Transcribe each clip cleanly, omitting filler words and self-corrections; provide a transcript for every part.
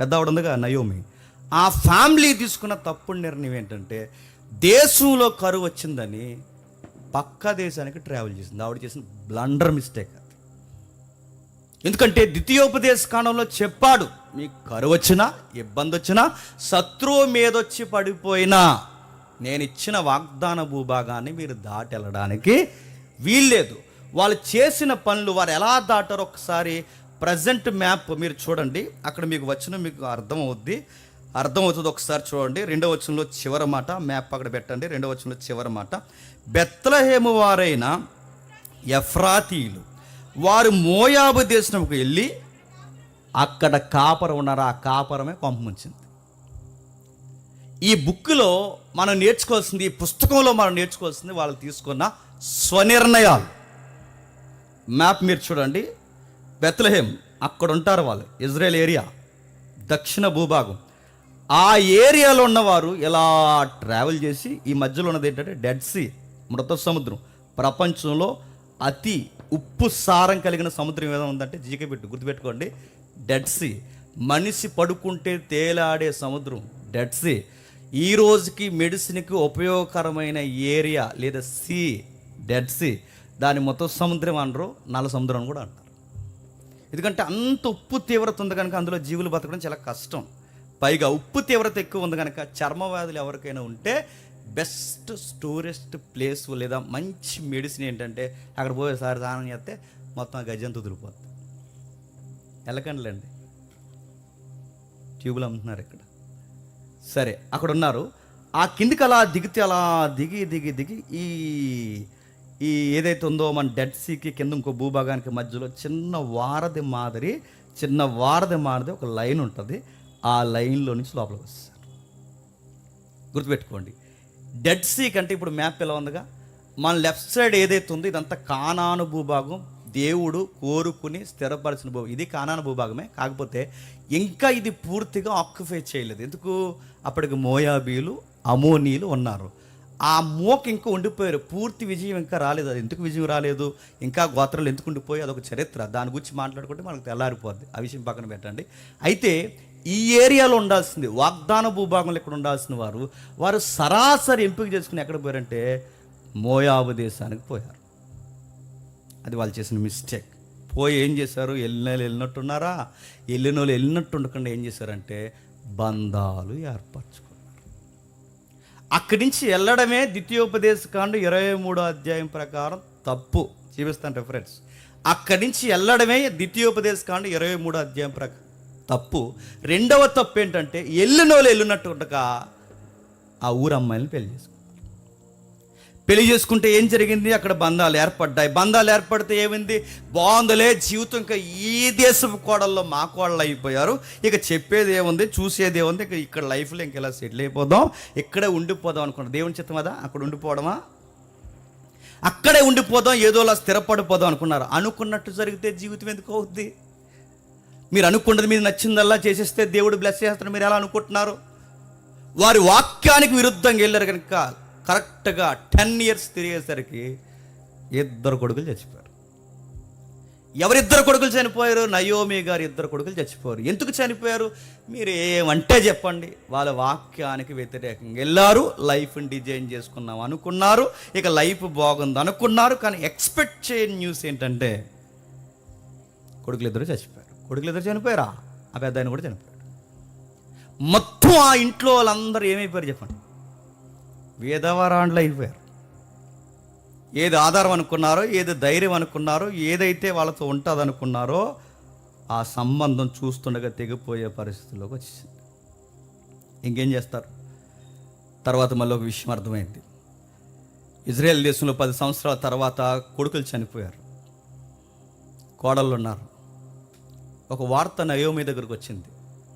పెద్ద ఆవిడ ఉందిగా నయోమి, ఆ ఫ్యామిలీ తీసుకున్న తప్పుడు నిర్ణయం ఏంటంటే దేశంలో కరువు వచ్చిందని పక్క దేశానికి ట్రావెల్ చేసింది. ఆవిడ చేసిన బ్లండర్ మిస్టేక్ అది. ఎందుకంటే ద్వితీయోపదేశ కాండంలో చెప్పాడు, మీకు కరువు వచ్చినా ఇబ్బంది వచ్చినా శత్రువు మీదొచ్చి పడిపోయినా నేను ఇచ్చిన వాగ్దాన భూభాగాన్ని మీరు దాటి వెళ్ళడానికి వీల్లేదు. వాళ్ళు చేసిన పనులు వారు ఎలా దాటారో ఒకసారి ప్రజెంట్ మ్యాప్ మీరు చూడండి. అక్కడ మీకు వచ్చిన మీకు అర్థమవుతుంది. ఒకసారి చూడండి. 2వ వచనంలో చివరి మాట, మ్యాప్ అక్కడ పెట్టండి. 2వ వచనంలో చివరి మాట, బెత్లెహేము వారైన ఎఫ్రాతీయులు వారు మోయాబు దేశంకు వెళ్ళి అక్కడ కాపరం ఉన్నారు. ఆ కాపరమే కొంపముంచింది. ఈ బుక్లో మనం నేర్చుకోవాల్సింది, ఈ పుస్తకంలో మనం నేర్చుకోవాల్సింది వాళ్ళు తీసుకున్న స్వనిర్ణయాలు. మ్యాప్ మీరు చూడండి. బెత్లెహేం అక్కడ ఉంటారు వాళ్ళు, ఇజ్రాయెల్ ఏరియా, దక్షిణ భూభాగం. ఆ ఏరియాలో ఉన్నవారు ఇలా ట్రావెల్ చేసి ఈ మధ్యలో ఉన్నది ఏంటంటే డెడ్ సీ, మృత సముద్రం. ప్రపంచంలో అతి ఉప్పు సారం కలిగిన సముద్రం ఏదో ఉందంటే జీకే గుర్తుపెట్టుకోండి, డెడ్ సీ. మనిషి పడుకుంటే తేలాడే సముద్రం డెడ్ సీ. ఈ రోజుకి మెడిసిన్కి ఉపయోగకరమైన ఏరియా లేదా సీ డెడ్ సీ. దాని మొత్తం సముద్రం అనరు, నల్ల సముద్రం అని కూడా అంటారు. ఎందుకంటే అంత ఉప్పు తీవ్రత ఉంది కనుక అందులో జీవులు బతకడం చాలా కష్టం. పైగా ఉప్పు తీవ్రత ఎక్కువ ఉంది కనుక చర్మ వ్యాధులు ఎవరికైనా ఉంటే బెస్ట్ స్టోరెస్ట్ ప్లేస్ లేదా మంచి మెడిసిన్ ఏంటంటే అక్కడ పోయేసారి స్నానం చేస్తే మొత్తం గజంతు వదిలిపోతుంది. వెళ్ళకండిలేండి, ట్యూబులు అమ్ముతున్నారు ఇక్కడ. సరే, అక్కడ ఉన్నారు. ఆ కిందికి అలా దిగితే అలా దిగి దిగి దిగి ఈ ఏదైతే ఉందో మన డెడ్ సీకి కింద ఇంకో భూభాగానికి మధ్యలో చిన్న వారధి మాదిరి ఒక లైన్ ఉంటుంది. ఆ లైన్లో నుంచి లోపలికి వస్తారు. గుర్తుపెట్టుకోండి, డెడ్ సీ కంటే ఇప్పుడు మ్యాప్ ఎలా ఉందిగా, మన లెఫ్ట్ సైడ్ ఏదైతే ఉందో ఇదంతా కానాను భూభాగం, దేవుడు కోరుకుని స్థిరపరిచిన భూభాగం. ఇది కానాను భూభాగమే, కాకపోతే ఇంకా ఇది పూర్తిగా ఆక్యుపై చేయలేదు. ఎందుకు? అప్పటికి మోయాబీలు, అమోనీలు ఉన్నారు. ఆ మోక ఇంకా ఉండిపోయారు. పూర్తి విజయం ఇంకా రాలేదు. అది ఎందుకు విజయం రాలేదు, ఇంకా గోత్రాలు ఎందుకు ఉండిపోయి, అదొక చరిత్ర. దాని గురించి మాట్లాడుకుంటే మనకు తెల్లారిపోద్ది. ఆ విషయం పక్కన పెట్టండి. అయితే ఈ ఏరియాలో ఉండాల్సింది, వాగ్దాన భూభాగంలో ఇక్కడ ఉండాల్సిన వారు సరాసరి ఎంపిక చేసుకుని ఎక్కడ పోయారంటే మోయాబు దేశానికి పోయారు. అది వాళ్ళు చేసిన మిస్టేక్. పోయి ఏం చేశారు? వెళ్ళినట్టున్నారా? వెళ్ళిన వాళ్ళు వెళ్ళినట్టు ఉండకుండా ఏం చేశారంటే బంధాలు ఏర్పరచుకున్నారు. అక్కడి నుంచి వెళ్ళడమే ద్వితీయోపదేశ కాండం 23వ అధ్యాయం ప్రకారం తప్పు. చూపిస్తాను రెఫరెన్స్. అక్కడి నుంచి వెళ్ళడమే ద్వితీయోపదేశ కాండం 23వ అధ్యాయం ప్రకారం తప్పు. రెండవ తప్పు ఏంటంటే వెళ్ళిన వాళ్ళు వెళ్ళినట్టు ఉండగా ఆ ఊరు అమ్మాయిని పెళ్లి చేసుకుంటే ఏం జరిగింది? అక్కడ బంధాలు ఏర్పడ్డాయి. బంధాలు ఏర్పడితే ఏమైంది? బాగుందలే జీవితం, ఇంకా ఈ దేశపు కోడల్లో మా కోడలు అయిపోయారు, ఇక చెప్పేది ఏముంది, చూసేది ఏముంది, ఇక ఇక్కడ లైఫ్లో ఇంక ఇలా సెటిల్ అయిపోదాం, ఇక్కడే ఉండిపోదాం అనుకున్నాం. దేవుని చిత్తం కదా అక్కడ ఉండిపోవడమా? అక్కడే ఉండిపోదాం, ఏదోలా స్థిరపడిపోదాం అనుకున్నారు. అనుకున్నట్టు జరిగితే జీవితం ఎందుకు అవుద్ది? మీరు అనుకున్నది మీరు నచ్చిందల్లా చేసేస్తే దేవుడు బ్లెస్ చేస్తాడు. మీరు ఎలా అనుకుంటున్నారు? వారి వాక్యానికి విరుద్ధంగా వెళ్ళారు కనుక కరెక్ట్గా 10 years తిరిగేసరికి 2 కొడుకులు చచ్చిపోయారు. ఎవరిద్దరు కొడుకులు చనిపోయారు? నయోమి గారు 2 కొడుకులు చచ్చిపోయారు. ఎందుకు చనిపోయారు? మీరు ఏమంటే చెప్పండి. వాళ్ళ వాక్యానికి వ్యతిరేకంగా వెళ్ళారు. లైఫ్ని డిజైన్ చేసుకున్నాం అనుకున్నారు, ఇక లైఫ్ బాగుంది అనుకున్నారు. కానీ ఎక్స్పెక్ట్ చేయని న్యూస్ ఏంటంటే కొడుకులు 2 చచ్చిపోయారు. కొడుకులు 2 చనిపోయారా? ఆ పెద్ద ఆయన కూడా చనిపోయాడు. మొత్తం ఆ ఇంట్లో వాళ్ళందరూ ఏమైపోయారు చెప్పండి? వేదవరాండ్లు అయిపోయారు. ఏది ఆధారం అనుకున్నారో, ఏది ధైర్యం అనుకున్నారో, ఏదైతే వాళ్ళతో ఉంటుంది అనుకున్నారో ఆ సంబంధం చూస్తుండగా తెగిపోయే పరిస్థితుల్లోకి వచ్చేసింది. ఇంకేం చేస్తారు? తర్వాత మళ్ళీ ఒక విషయం అర్థమైంది. ఇజ్రాయెల్ దేశంలో 10 సంవత్సరాల తర్వాత కొడుకులు చనిపోయారు, కోడళ్ళు ఉన్నారు. ఒక వార్త నయోమి దగ్గరకు వచ్చింది.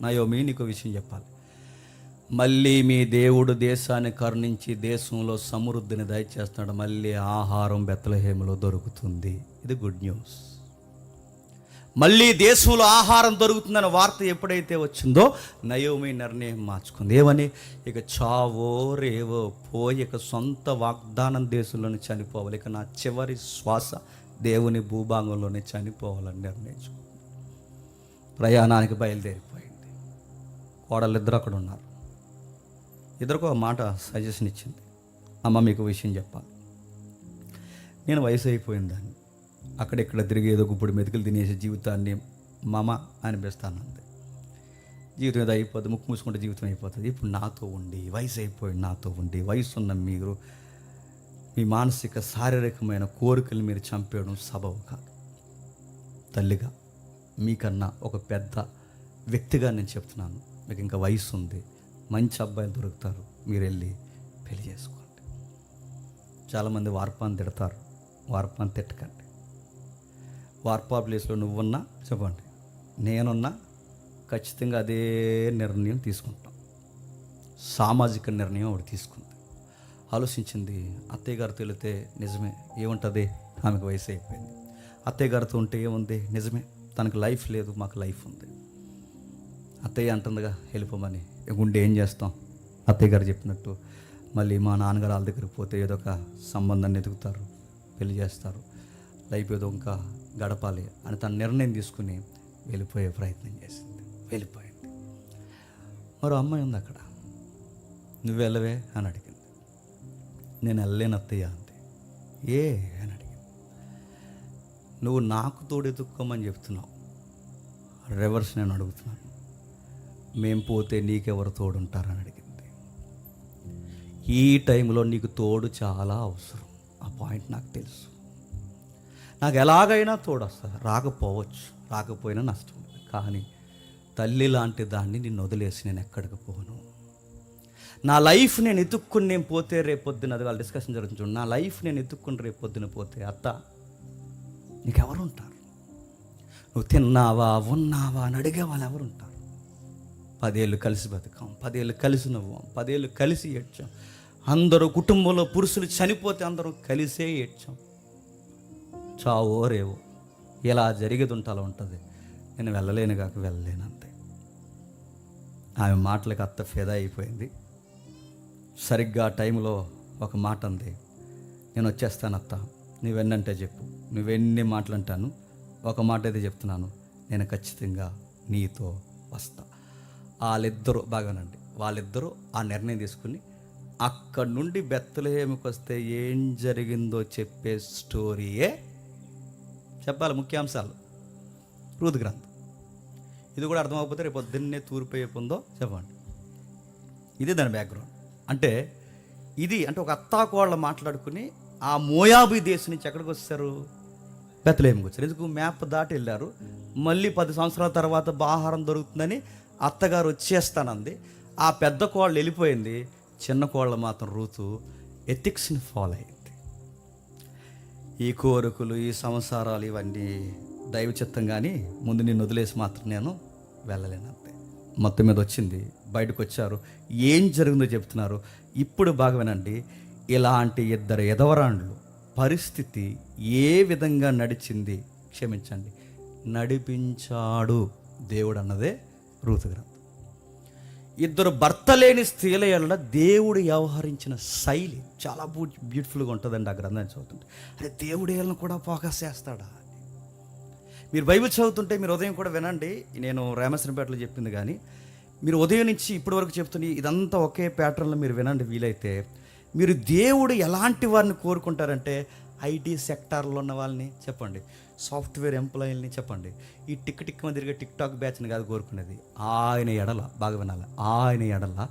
నయోమి, నీకు విషయం చెప్పాలి. మళ్ళీ మీ దేవుడు దేశాన్ని కరుణించి దేశంలో సమృద్ధిని దయచేస్తున్నాడు. మళ్ళీ ఆహారం బెత్లెహేములో దొరుకుతుంది. ఇది గుడ్ న్యూస్. మళ్ళీ దేశంలో ఆహారం దొరుకుతుందన్న వార్త ఎప్పుడైతే వచ్చిందో నయోమి నిర్ణయం మార్చుకుంది. ఏమని? ఇక చావో రేవో పోయి ఇక సొంత వాగ్దానం దేశంలోనే చనిపోవాలి, ఇక నా చివరి శ్వాస దేవుని భూభాగంలోనే చనిపోవాలని నిర్ణయించుకుంది. ప్రయాణానికి బయలుదేరిపోయింది. కోడలిద్దరు అక్కడ ఉన్నారు. ఇద్దరికి ఒక మాట సజెషన్ ఇచ్చింది, అమ్మ మీకు విషయం చెప్పాలి, నేను వయసు అయిపోయిన దాన్ని అక్కడెక్కడ తిరిగి ఏదో గుప్పుడు మెతుకులు తినేసే జీవితాన్ని మమ అనిపిస్తానంది. జీవితం ఏదో అయిపోతుంది, ముక్కు మూసుకుంటే జీవితం అయిపోతుంది. ఇప్పుడు నాతో ఉండి వయసు అయిపోయింది, నాతో ఉండి వయసు ఉన్న మీరు మీ మానసిక శారీరకమైన కోరికలు మీరు చంపేయడం సబబు కాదు. తల్లిగా మీకన్నా ఒక పెద్ద వ్యక్తిగా నేను చెప్తున్నాను, మీకు ఇంకా వయసు ఉంది, మంచి అబ్బాయిలు దొరుకుతారు, మీరు వెళ్ళి పెళ్లి చేసుకోండి. చాలామంది వార్పాన్ని తిడతారు, వార్పాన్ని తిట్టకండి. వార్పా ప్లేస్లో నువ్వున్నా చెప్పండి, నేనున్నా ఖచ్చితంగా అదే నిర్ణయం తీసుకుంటాం. సామాజిక నిర్ణయం ఒకటి తీసుకుంది, ఆలోచించింది. అత్తయ్య గారితో వెళితే నిజమే, ఏముంటుంది, ఆమెకు వయసు అయిపోయింది. అత్తయ్య గారితో ఉంటే ఏముంది, నిజమే, తనకు లైఫ్ లేదు, మాకు లైఫ్ ఉంది. అత్తయ్య అంటుందిగా వెళ్ళిపోమని, గుండె ఏం చేస్తాం, అత్తయ్య గారు చెప్పినట్టు మళ్ళీ మా నాన్నగారు వాళ్ళ దగ్గరికి పోతే ఏదో ఒక సంబంధాన్ని ఎదుగుతారు, పెళ్లి చేస్తారు, లైఫ్ ఏదో ఇంకా గడపాలి అని తన నిర్ణయం తీసుకుని వెళ్ళిపోయే ప్రయత్నం చేసింది. వెళ్ళిపోయింది. మరో అమ్మాయి ఉంది అక్కడ, నువ్వు వెళ్ళవే అని అడిగింది. నేను వెళ్ళలేను అత్తయ్య అంతే. ఏ అని అడిగింది. నువ్వు నాకు తోడు ఎదుక్కోమని చెప్తున్నావు, రివర్స్ నేను అడుగుతున్నాను, మేం పోతే నీకెవరు తోడుంటారని అడిగింది. ఈ టైంలో నీకు తోడు చాలా అవసరం, ఆ పాయింట్ నాకు తెలుసు. నాకు ఎలాగైనా తోడు వస్తుంది, రాకపోవచ్చు, రాకపోయినా నష్టం లేదు, కానీ తల్లి లాంటి దాన్ని నిన్ను వదిలేసి నేను ఎక్కడికి పోను. నా లైఫ్ నేను ఎత్తుక్కుని నేను పోతే రేపొద్దున, అది వాళ్ళ డిస్కషన్ జరుగుతుంది చూడండి, నా లైఫ్ నేను ఎత్తుక్కుని రేపొద్దున పోతే అత్త నీకెవరు ఉంటారు? నువ్వు తిన్నావా ఉన్నావా అని అడిగే వాళ్ళు ఎవరు ఉంటారు? 10 ఏళ్ళు కలిసి బతుకాం, 10 ఏళ్ళు కలిసి నవ్వాం, 10 ఏళ్ళు కలిసి ఏడ్చాం, అందరూ కుటుంబంలో పురుషులు చనిపోతే అందరూ కలిసే ఏడ్చాం. చావో రేవో ఇలా జరిగేది ఉంటే ఉంటుంది. నేను వెళ్ళలేను కాక వెళ్ళలేను అంతే. ఆమె మాటలకు అత్త ఫిదా అయిపోయింది. సరిగ్గా ఆ టైంలో ఒక మాట అంది, నేను వచ్చేస్తాను అత్త, నువ్వెన్నంటే చెప్పు, నువ్వెన్ని మాటలు అంటాను, ఒక మాట అయితే చెప్తున్నాను, నేను ఖచ్చితంగా నీతో వస్తా. వాళ్ళిద్దరూ బాగానండి, వాళ్ళిద్దరూ ఆ నిర్ణయం తీసుకుని అక్కడి నుండి బెత్లెహేముకి వస్తే ఏం జరిగిందో చెప్పే స్టోరీయే చెప్పాలి. ముఖ్యాంశాలు రూతు గ్రంథం. ఇది కూడా అర్థమైపోతే రేపు పొద్దున్నే తూర్పు ఉందో చెప్పండి. ఇది దాని బ్యాక్గ్రౌండ్. అంటే ఇది అంటే ఒక అత్తాకోళ్ళ మాట్లాడుకుని ఆ మోయాబీ దేశం నుంచి ఎక్కడికి వచ్చారు? బెత్లెహేముకి వచ్చారు. ఎందుకు? మ్యాప్ దాటి వెళ్ళారు. మళ్ళీ 10 సంవత్సరాల తర్వాత ఆహారం దొరుకుతుందని అత్తగారు వచ్చేస్తానంది. ఆ పెద్ద కోళ్ళు వెళ్ళిపోయింది, చిన్న కోళ్ళ మాత్రం రూతు ఎథిక్స్ని ఫాలో అయింది. ఈ కోరికలు, ఈ సంసారాలు ఇవన్నీ దైవ చిత్తం, కానీ ముందు నిన్ను వదిలేసి మాత్రం నేను వెళ్ళలేను అంతే. మొత్తం మీద వచ్చింది, బయటకు వచ్చారు, ఏం జరిగిందో చెప్తున్నారు. ఇప్పుడు బాగా వినండి. ఇలాంటి 2 ఎదవరాండ్లు పరిస్థితి ఏ విధంగా నడిచింది, క్షమించండి, నడిపించాడు దేవుడు అన్నదే రూతు గ్రంథం. 2 భర్త లేని స్త్రీల యెడల దేవుడు వ్యవహరించిన శైలి చాలా బ్యూటిఫుల్గా ఉంటుందండి. ఆ గ్రంథాన్ని చదువుతుంటే అరే దేవుడు వీళ్ళని కూడా ఫోకస్ చేస్తాడా? మీరు బైబిల్ చదువుతుంటే మీరు ఉదయం కూడా వినండి. నేను రామేశ్వరంపేటలో చెప్పింది, కానీ మీరు ఉదయం నుంచి ఇప్పటి వరకు చెప్తుంది ఇదంతా ఒకే ప్యాటర్న్లో మీరు వినండి. వీలైతే మీరు దేవుడు ఎలాంటి వారిని కోరుకుంటారంటే, ఐటీ సెక్టార్లో ఉన్న వాళ్ళని చెప్పండి, సాఫ్ట్వేర్ ఎంప్లాయీలని చెప్పండి, ఈ టిక్ మంది తిరిగే టిక్టాక్ బ్యాచ్ని కాదు కోరుకునేది. ఆయన ఎడల బాగా వినాలి, ఆయన ఎడల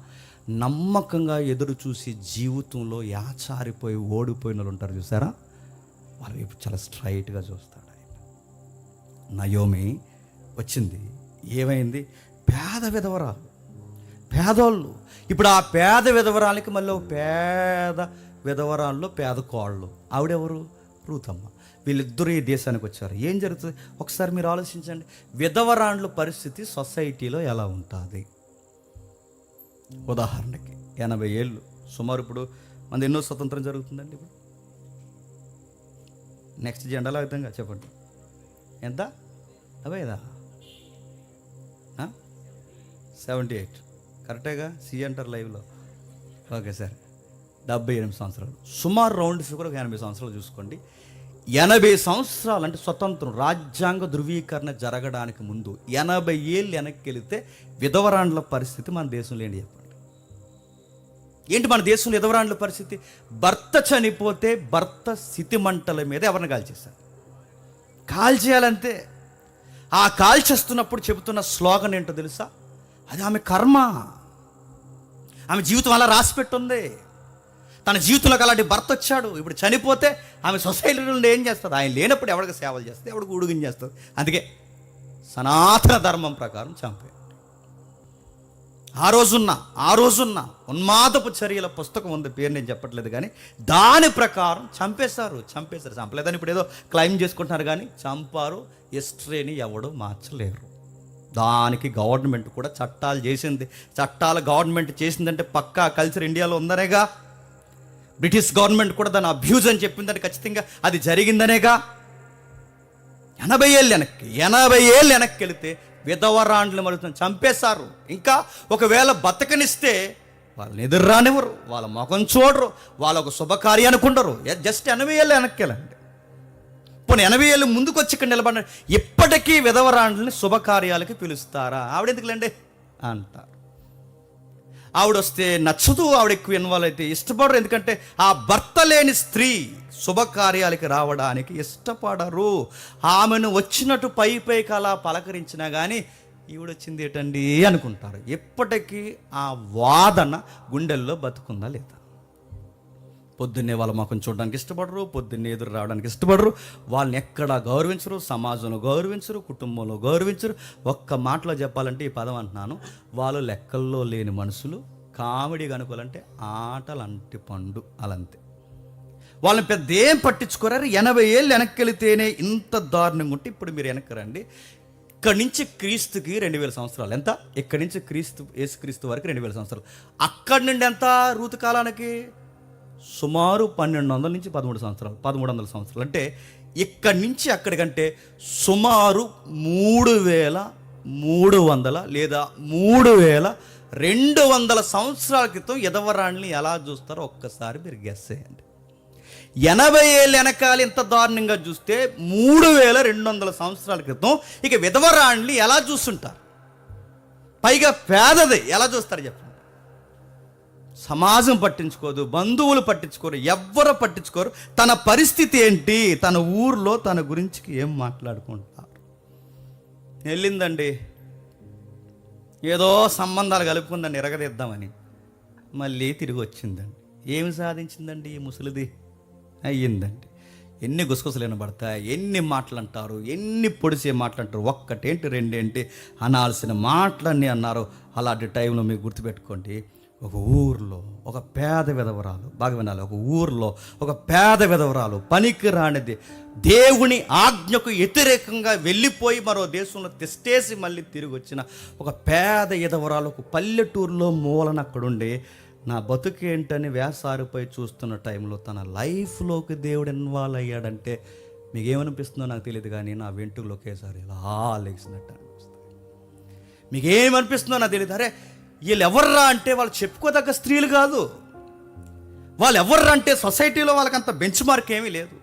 నమ్మకంగా ఎదురు చూసి జీవితంలో యాచారిపోయి ఓడిపోయిన వాళ్ళు ఉంటారు చూసారా, వాళ్ళ వైపు చాలా స్ట్రైట్గా చూస్తాడు ఆయన. నయోమి వచ్చింది, ఏమైంది? పేద విధవరాలు, పేదోళ్ళు. ఇప్పుడు ఆ పేద విధవరాలకి మళ్ళీ పేద విధవరాల్లో పేద కోళ్ళు. ఆవిడెవరు? రూతమ్మ. వీళ్ళిద్దరూ ఈ దేశానికి వచ్చారు. ఏం జరుగుతుంది ఒకసారి మీరు ఆలోచించండి. విధవరాండ్ల పరిస్థితి సొసైటీలో ఎలా ఉంటుంది? ఉదాహరణకి 80 ఏళ్ళు సుమారు. ఇప్పుడు మన ఎన్నో స్వతంత్రం జరుగుతుందండి. ఇప్పుడు నెక్స్ట్ జెండాలో విధంగా చెప్పండి, ఎంత? 75 78 కరెక్టేగా? సి అంటారు లైవ్లో. ఓకే సార్, 78 సంవత్సరాలు సుమారు. రౌండ్ ఫిగర్ 80 సంవత్సరాలు చూసుకోండి. 80 సంవత్సరాలు అంటే స్వతంత్రం, రాజ్యాంగ ధృవీకరణ జరగడానికి ముందు 80 ఏళ్ళు వెనక్కి వెళితే విధవరాండ్ల పరిస్థితి మన దేశంలో ఏంటి చెప్పండి? ఏంటి మన దేశంలో విధవరాండ్ల పరిస్థితి? భర్త చనిపోతే భర్త స్థితి మంటల మీద ఎవరిని కాల్చేశారు? కాల్చేయాలంతే. ఆ కాల్చేస్తున్నప్పుడు చెబుతున్న స్లోగన్ ఏంటో తెలుసా? అది ఆమె కర్మ, ఆమె జీవితం అలా రాసిపెట్టుంది. తన జీవితంలోకి అలాంటి భర్త వచ్చాడు. ఇప్పుడు చనిపోతే ఆమె సొసైటీ నుండి ఏం చేస్తుంది? ఆయన లేనప్పుడు ఎవరికి సేవలు చేస్తుంది, ఎవరికి ఉడుగుని చేస్తుంది. అందుకే సనాతన ధర్మం ప్రకారం చంపే. ఆ రోజున్న ఉన్మాదపు చర్యల పుస్తకం ఉంది, పేరు నేను చెప్పట్లేదు, కానీ దాని ప్రకారం చంపేశారు. చంపలేదని ఇప్పుడు ఏదో క్లైమ్ చేసుకుంటున్నారు, కానీ చంపారు. హిస్టరీని ఎవడు మార్చలేరు. దానికి గవర్నమెంట్ కూడా చట్టాలు చేసింది. చట్టాలు గవర్నమెంట్ చేసిందంటే పక్కా కల్చర్ ఇండియాలో ఉందనేగా. బ్రిటిష్ గవర్నమెంట్ కూడా దాన్ని అబ్యూజ్ అని చెప్పిందని ఖచ్చితంగా అది జరిగిందనేగా. 80 ఏళ్ళు వెనక్కి వెళితే విధవరాండ్లు మరుగుతుంది, చంపేశారు. ఇంకా ఒకవేళ బతకనిస్తే వాళ్ళని ఎదురు రానివ్వరు, వాళ్ళ ముఖం చూడరు, వాళ్ళ ఒక శుభకార్యానికి ఉండరు. జస్ట్ 80 ఏళ్ళు వెనక్కి వెళ్ళండి. పోనీ 80 ఏళ్ళు ముందుకు వచ్చి ఇక్కడ నిలబడినాడు. ఇప్పటికీ విధవరాండ్లని శుభకార్యాలకి పిలుస్తారా? ఆవిడెందుకులేండి అంటారు. ఆవిడ వస్తే నచ్చదు, ఆవిడ ఎక్కువ ఇన్వాల్వ్ అయితే ఇష్టపడరు. ఎందుకంటే ఆ భర్త లేని స్త్రీ శుభకార్యాలకి రావడానికి ఇష్టపడరు. ఆమెను వచ్చినట్టు పైకి అలా పలకరించినా కానీ ఈవిడొచ్చింది ఏంటండి అనుకుంటారు. ఎప్పటికీ ఆ వాదన గుండెల్లో బతుకుందా లేదా? పొద్దున్నే వాళ్ళ ముఖం చూడడానికి ఇష్టపడరు, పొద్దున్నే ఎదురు రావడానికి ఇష్టపడరు. వాళ్ళని ఎక్కడా గౌరవించరు, సమాజంలో గౌరవించరు, కుటుంబంలో గౌరవించరు. ఒక్క మాటలో చెప్పాలంటే ఈ పదం అంటున్నాను, వాళ్ళు లెక్కల్లో లేని మనుషులు. కామెడీ కనుకోవాలంటే ఆటలంటి పండు అలంతే. వాళ్ళని పెద్ద ఏం పట్టించుకోరారు. 80 ఏళ్ళు వెనక్కి వెళితేనే ఇంత దారుణంగా ఉంటే ఇప్పుడు మీరు వెనక్కి రండి. ఇక్కడి నుంచి క్రీస్తుకి 2000 సంవత్సరాలు. ఎంత? ఇక్కడి నుంచి యేసుక్రీస్తు వరకు 2000 సంవత్సరాలు. అక్కడి నుండి ఎంత? రూతు కాలానికి సుమారు 1200 నుంచి 1300 సంవత్సరాలు, 1300 సంవత్సరాలు. అంటే ఇక్కడి నుంచి అక్కడికంటే సుమారు 3300 లేదా 3200 సంవత్సరాల క్రితం ఎదవరాణ్ణి ఎలా చూస్తారో ఒక్కసారి మీరు గెస్ చేయండి. 80 ఏళ్ళు వెనకాల ఇంత దారుణంగా చూస్తే 3200 సంవత్సరాల క్రితం ఇక విధవరాణ్ణి ఎలా చూస్తుంటారు? పైగా పేదది ఎలా చూస్తారు చెప్పండి? సమాజం పట్టించుకోదు, బంధువులు పట్టించుకోరు, ఎవ్వరు పట్టించుకోరు. తన పరిస్థితి ఏంటి, తన ఊర్లో తన గురించి ఏం మాట్లాడుకుంటారు? వెళ్ళిందండి, ఏదో సంబంధాలు కలుపుకుందని ఎరగదిద్దామని, మళ్ళీ తిరిగి వచ్చిందండి. ఏమి సాధించిందండి ఈ ముసలిది? అయ్యిందండి. ఎన్ని గుసగుసలు పడతాయి, ఎన్ని మాటలు అంటారు, ఎన్ని పొడిసే మాటలు అంటారు. ఒక్కటేంటి రెండేంటి అనాల్సిన మాటలన్నీ అన్నారు. అలాంటి టైంలో మీరు గుర్తుపెట్టుకోండి, ఒక ఊర్లో ఒక పేద విధవరాలు, బాగా వినాలి, ఒక ఊర్లో ఒక పేద విధవరాలు, పనికి రానిది, దేవుని ఆజ్ఞకు వ్యతిరేకంగా వెళ్ళిపోయి మరో దేశంలో తెస్టేసి మళ్ళీ తిరిగి వచ్చిన ఒక పేద విధవరాలు ఒక పల్లెటూరులో మూలన అక్కడుండి నా బతుకేంటని వేసారిపోయి చూస్తున్న టైంలో తన లైఫ్లోకి దేవుడు ఇన్వాల్వ్ అయ్యాడంటే మీకేమనిపిస్తుందో నాకు తెలియదు, కానీ నా వెంట్రుకలు ఒకేసారి ఇలా లేచినట్టు అనిపిస్తుంది. మీకేమనిపిస్తుందో నాకు తెలియదు. అరే వీళ్ళు ఎవర్రా అంటే వాళ్ళు చెప్పుకోదగ్గ స్త్రీలు కాదు. వాళ్ళు ఎవర్రా అంటే సొసైటీలో వాళ్ళకంత బెంచ్ మార్క్ ఏమీ లేదు.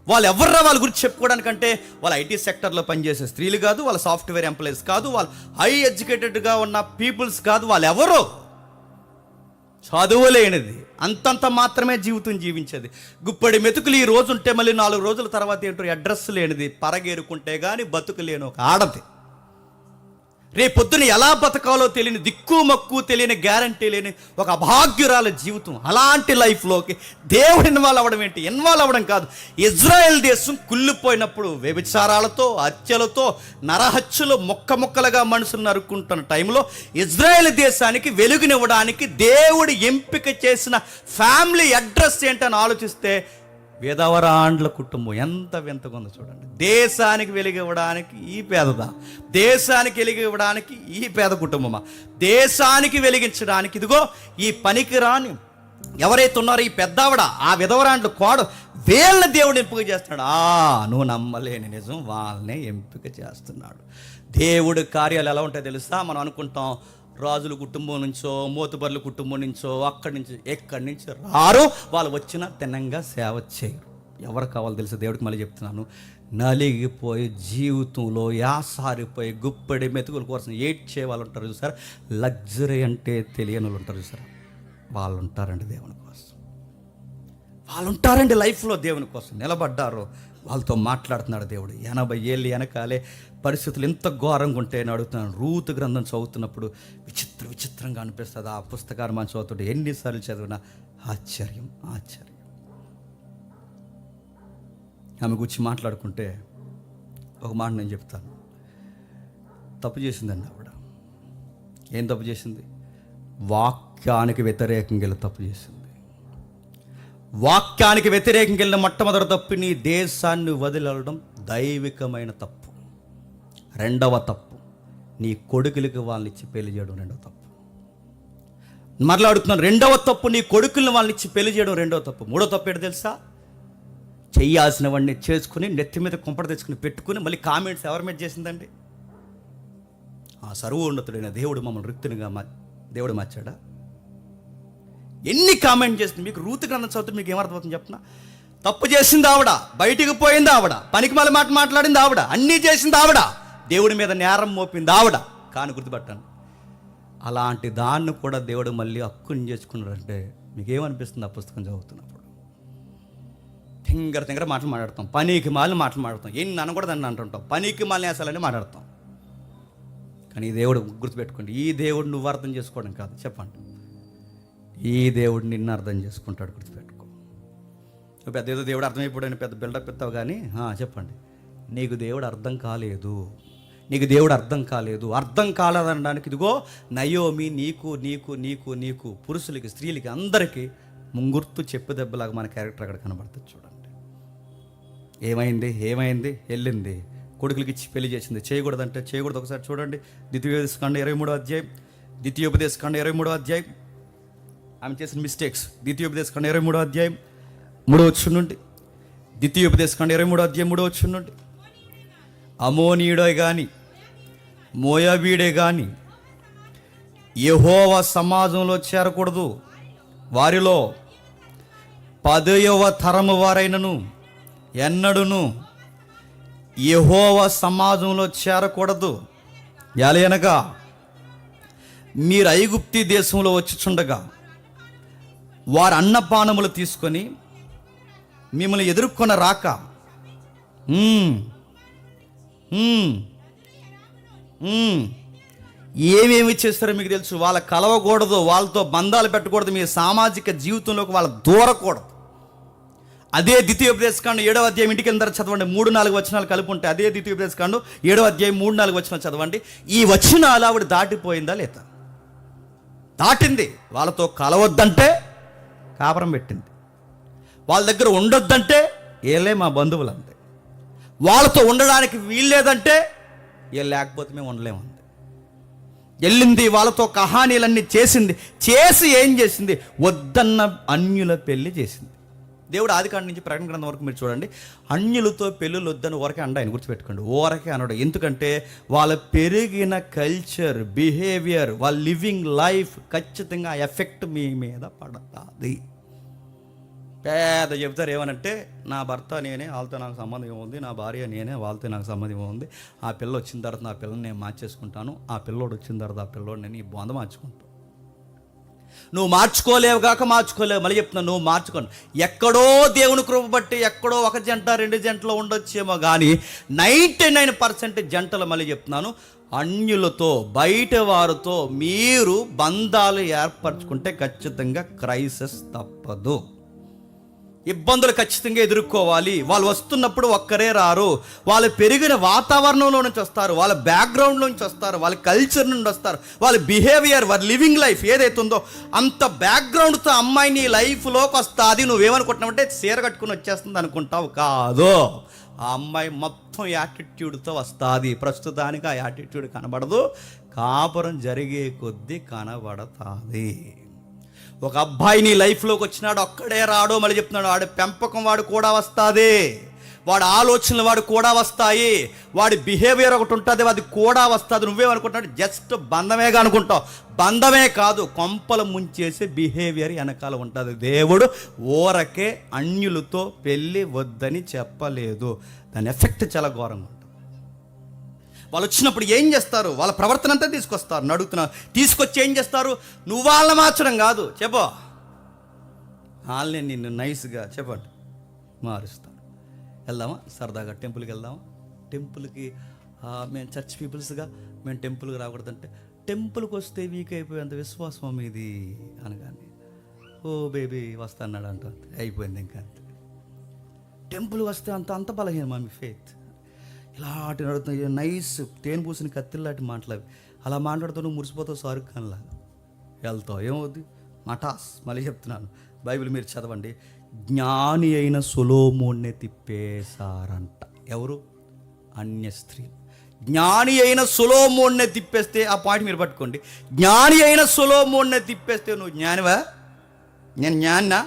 వాళ్ళు ఎవర్రా వాళ్ళ గురించి చెప్పుకోవడానికంటే వాళ్ళ ఐటీ సెక్టర్లో పనిచేసే స్త్రీలు కాదు, వాళ్ళ సాఫ్ట్వేర్ ఎంప్లాయీస్ కాదు, వాళ్ళు హై ఎడ్యుకేటెడ్గా ఉన్న పీపుల్స్ కాదు. వాళ్ళు ఎవరో చదువులేనిది, అంతంత మాత్రమే జీవితం జీవించేది. గుప్పడి మెతుకులు ఈ రోజు ఉంటే మళ్ళీ 4 రోజుల తర్వాత ఏంటో అడ్రస్ లేనిది, పరగేరుకుంటే కానీ బతుకు లేని ఒక ఆడది. రేపొద్దున ఎలా బతకాలో తెలియని, దిక్కు మక్కు తెలియని, గ్యారంటీ లేని ఒక అభాగ్యురాల జీవితం. అలాంటి లైఫ్లోకి దేవుడు ఇన్వాల్వ్ అవ్వడం ఏంటి? ఇన్వాల్వ్ అవ్వడం కాదు. ఇజ్రాయెల్ దేశం కుళ్ళిపోయినప్పుడు వ్యభిచారాలతో, హత్యలతో, నరహత్యలు, ముక్కలుగా మనుషులు నరుక్కుంటున్న టైంలో ఇజ్రాయెల్ దేశానికి వెలుగునివ్వడానికి దేవుడు ఎంపిక చేసిన ఫ్యామిలీ అడ్రస్ ఏంటని ఆలోచిస్తే విధవరాండ్ల కుటుంబం ఎంత వింతగా ఉందో చూడండి. దేశానికి వెలిగివ్వడానికి ఈ పేదదా? దేశానికి వెలిగివ్వడానికి ఈ పేద కుటుంబమా? దేశానికి వెలిగించడానికి ఇదిగో ఈ పనికిరాని ఎవరైతే ఉన్నారో ఈ పెద్దావిడ, ఆ విధవరాండ్ల కోడ, వీళ్ళని దేవుడు ఎంపిక చేస్తున్నాడు. నువ్వు నమ్మలేని నిజం, వాళ్ళనే ఎంపిక చేస్తున్నాడు. దేవుడు కార్యాలు ఎలా ఉంటాయో తెలుసా? మనం అనుకుంటాం రాజుల కుటుంబం నుంచో, మోతుబర్ల కుటుంబం నుంచో, ఎక్కడి నుంచి రారు, వాళ్ళు వచ్చిన తినంగా సేవ చేయరు. ఎవరు కావాలో తెలుసు దేవుడికి మళ్ళీ చెప్తున్నాను. నలిగిపోయి జీవితంలో యాసారిపోయి గుప్పెడి మెతుకుల కోసం ఏడ్చే వాళ్ళు ఉంటారు చూసారా, లగ్జరీ అంటే తెలియని వాళ్ళు ఉంటారు చూసారా, వాళ్ళు ఉంటారండి దేవుని కోసం. వాళ్ళు ఉంటారండి లైఫ్లో దేవుని కోసం నిలబడ్డారు. వాళ్ళతో మాట్లాడుతున్నాడు దేవుడు. 80 ఏళ్ళు వెనకాలే పరిస్థితులు ఎంత ఘోరంగా ఉంటే అని అడుగుతున్నాను. రూతు గ్రంథం చదువుతున్నప్పుడు విచిత్రంగా అనిపిస్తుంది. ఆ పుస్తకాన్ని మనం చదువుతుంటే ఎన్నిసార్లు చదివినా ఆశ్చర్యం. ఆమె గురించి మాట్లాడుకుంటే ఒక మాట నేను చెప్తాను. తప్పు చేసిందండి ఆవిడ. ఏం తప్పు చేసింది? వాక్యానికి వ్యతిరేకంగా వెళ్ళి తప్పు చేసింది. వాక్యానికి వ్యతిరేకంగా వెళ్ళిన మొట్టమొదటి తప్పు నీ దేశాన్ని వదిలడం దైవికమైన తప్పు. రెండవ తప్పు నీ కొడుకులకి వాళ్ళని ఇచ్చి పెళ్లి చేయడం రెండవ తప్పు. మరలా అడుగుతున్నాను, రెండవ తప్పు నీ కొడుకుల్ని వాళ్ళని ఇచ్చి పెళ్లి చేయడం రెండవ తప్పు. మూడో తప్పు ఏంటో తెలుసా? చెయ్యాల్సినవన్నీ చేసుకుని నెత్తి మీద కుంపట తెచ్చుకుని పెట్టుకుని మళ్ళీ కామెంట్స్ ఎవరి మీద చేసిందండి? ఆ సర్వోన్నతుడైన దేవుడు మమ్మల్ని రిక్తునిగా దేవుడు మార్చాడా? ఎన్ని కామెంట్ చేస్తుంది. మీకు రూతు గ్రంథం చదివితే మీకు ఏమర్థమవుతుంది చెప్పనా? తప్పు చేసింది ఆవిడ, బయటికి పోయింది ఆవిడ, పనికి మళ్ళీ మాట్లాడింది ఆవిడ, అన్నీ చేసింది ఆవిడ, దేవుడి మీద నేరం మోపింది ఆవిడ. కానీ గుర్తుపట్టాను, అలాంటి దాన్ని కూడా దేవుడు మళ్ళీ హక్కుని చేసుకున్నాడంటే మీకేమనిపిస్తుంది? ఆ పుస్తకం చదువుతున్నప్పుడు తింగర మాట్లాడతాం, పనికి మాలిన మాట్లాడతాం, ఎన్ని అనకూడదని అంటుంటాం, పనికి మాలిన వేసాలని మాట్లాడతాం. కానీ ఈ దేవుడు గుర్తుపెట్టుకోండి, ఈ దేవుడు నువ్వు అర్థం చేసుకోవడం కాదు, చెప్పండి, ఈ దేవుడు నిన్ను అర్థం చేసుకుంటాడు. గుర్తుపెట్టుకో. పెద్ద ఏదో దేవుడు అర్థమైపోయాడని పెద్ద బిల్డప్ ఎత్తావు కానీ చెప్పండి, నీకు దేవుడు అర్థం కాలేదు. అర్థం కాలేదనడానికి ఇదిగో నయోమి నీకు నీకు నీకు నీకు పురుషులకి స్త్రీలకి అందరికీ ముంగుర్తు చెప్పు దెబ్బలాగా మన క్యారెక్టర్ అక్కడ కనబడుతుంది. చూడండి ఏమైంది వెళ్ళింది, కొడుకులకి ఇచ్చి పెళ్లి చేసింది. చేయకూడదంటే చేయకూడదు. ఒకసారి చూడండి ద్వితీయోపదేశకాండ 23వ అధ్యాయం. ఆమె చేసిన మిస్టేక్స్. ద్వితీయోపదేశకాండ 23వ అధ్యాయం 3వ వచనం నుండి. ద్వితీయోపదేశకాండ 23వ అధ్యాయం 3వ వచనం నుండి. అమోనీయుడే గాని మోయాబీడే గాని యెహోవా సమాజంలో చేరకూడదు. వారిలో 10వ తరము వారైనను ఎన్నడును యెహోవా సమాజంలో చేరకూడదు. ఎలయనగా మీరు ఐగుప్తీ దేశంలో వచ్చుచుండగా వారు అన్నపానములు తీసుకొని మిమ్మల్ని ఎదుర్కొన రాక ఏమేమి చేస్తారో మీకు తెలుసు. వాళ్ళ కలవకూడదు, వాళ్ళతో బంధాలు పెట్టకూడదు, మీ సామాజిక జీవితంలోకి వాళ్ళ దూరకూడదు. అదే ద్వితీయోపదేశకాండం 7వ అధ్యాయం ఇంటికి వెళ్ళిన తర్వాత చదవండి. 3-4 వచనాలు కలిపి ఉంటాయి. అదే ద్వితీయోపదేశకాండం 7వ అధ్యాయం 3-4 వచనాలు చదవండి. ఈ వచనాలు ఆవిడ దాటిపోయిందా లేదా? దాటింది. వాళ్ళతో కలవద్దంటే కాపురం పెట్టింది, వాళ్ళ దగ్గర ఉండొద్దంటే ఏలే మా బంధువులు అంతే, వాళ్ళతో ఉండడానికి వీల్లేదంటే ఏ లేకపోతే మేము ఉండలేమంది. వెళ్ళింది, వాళ్ళతో కహానీలన్నీ చేసి ఏం చేసింది? వద్దన్న అన్యుల పెళ్లి చేసింది. దేవుడు ఆదికాండ నుంచి ప్రకటన గ్రంథం వరకు మీరు చూడండి, అన్యులతో పెళ్ళిళ్ళు వద్దని ఊరకే అండ. ఆయన గుర్తుపెట్టుకోండి, ఊరకే అనడు. ఎందుకంటే వాళ్ళ పెరిగిన కల్చర్, బిహేవియర్, వాళ్ళ లివింగ్ లైఫ్ ఖచ్చితంగా ఎఫెక్ట్ మీ మీద పడుతుంది. పేద చెప్తారు ఏమనంటే, నా భర్త నేనే, వాళ్ళతో నాకు సంబంధం ఏముంది, నా భార్య నేనే, వాళ్ళతో నాకు సంబంధం ఏముంది, ఆ పిల్ల వచ్చిన తర్వాత నా పిల్లని నేను మార్చేసుకుంటాను, ఆ పిల్లోడు వచ్చిన తర్వాత ఆ పిల్లోడు నేను ఈ బొంద మార్చుకుంటాను. నువ్వు మార్చుకోలేవు కాక మార్చుకోలేవు. మళ్ళీ చెప్తున్నా, నువ్వు మార్చుకోను. ఎక్కడో దేవుని కృప బట్టి ఎక్కడో ఒక జంట 2 జంటలు ఉండొచ్చేమో కానీ 99% జంటలు, మళ్ళీ చెప్తున్నాను, అన్యులతో బయట వారితో మీరు బంధాలు ఏర్పరచుకుంటే ఖచ్చితంగా క్రైసిస్ తప్పదు. ఇబ్బందులు ఖచ్చితంగా ఎదుర్కోవాలి. వాళ్ళు వస్తున్నప్పుడు ఒక్కరే రారు, వాళ్ళు పెరిగిన వాతావరణంలో నుంచి వస్తారు, వాళ్ళ బ్యాక్గ్రౌండ్ నుంచి వస్తారు, వాళ్ళ కల్చర్ నుండి వస్తారు, వాళ్ళ బిహేవియర్, వాళ్ళ లివింగ్ లైఫ్ ఏదైతే ఉందో అంత బ్యాక్గ్రౌండ్తో అమ్మాయి నీ లైఫ్లోకి వస్తుంది. నువ్వేమనుకుంటున్నావంటే చీర కట్టుకుని వచ్చేస్తుంది అనుకుంటావు, కాదు. ఆ అమ్మాయి మొత్తం యాటిట్యూడ్తో వస్తుంది. ప్రస్తుతానికి ఆ యాటిట్యూడ్ కనబడదు, కాపురం జరిగే కొద్దీ కనబడుతుంది. ఒక అబ్బాయి నీ లైఫ్లోకి వచ్చినాడు, ఒక్కడే రాడు, మళ్ళీ చెప్తున్నాడు, ఆడు పెంపకం వాడు కూడా వస్తుంది. వాడి ఆలోచనలు వాడు కూడా వస్తాయి, వాడి బిహేవియర్ ఒకటి ఉంటుంది, అది కూడా వస్తుంది. నువ్వేమనుకుంటున్నాడు? జస్ట్ బంధమేగా అనుకుంటావు. బంధమే కాదు, కొంపలు ముంచేసే బిహేవియర్ వెనకాల ఉంటుంది. దేవుడు ఊరకే అన్యులతో పెళ్ళి వద్దని చెప్పలేదు. దాని ఎఫెక్ట్ చాలా ఘోరంగా ఉంటుంది. వాళ్ళు వచ్చినప్పుడు ఏం చేస్తారు? వాళ్ళ ప్రవర్తన అంతా తీసుకొస్తారు. అడుగుతున్నారు, తీసుకొచ్చి ఏం చేస్తారు? నువ్వు వాళ్ళని మార్చడం కాదు, చెప్పు వాళ్ళని నిన్ను నైస్గా చెప్పండి మారుస్తాను. వెళ్దామా సరదాగా టెంపుల్కి వెళ్దామా? టెంపుల్కి మేము చర్చ్ పీపుల్స్గా మేము టెంపుల్కి రాకూడదంటే, టెంపుల్కి వస్తే వీక్ అయిపోయేంత విశ్వాసం మీది అనగానే ఓ బేబీ వస్తాన్నాడు అంట, అయిపోయింది ఇంకా అంతే. టెంపుల్ వస్తే అంత బలహీనం మీ ఫెయిత్. ఇలాంటి నడుతున్నాయి నైస్ తేనె పూసిన కత్తిలాంటి మాటలు. అలా మాట్లాడుతూ నువ్వు మురిసిపోతావు షారుఖ్ ఖాన్ లాగా. వెళ్తావు ఏమవుద్ది? మటాస్. మళ్ళీ చెప్తున్నాను, బైబిల్ మీరు చదవండి. జ్ఞాని అయిన సొలొమోన్నే తిప్పేశారంట. ఎవరు? అన్య స్త్రీ. జ్ఞాని అయిన సొలొమోన్నే తిప్పేస్తే, ఆ పాయింట్ మీరు పట్టుకోండి. జ్ఞాని అయిన సొలొమోన్నే తిప్పేస్తే నువ్వు జ్ఞానివా? నేను జ్ఞానినా?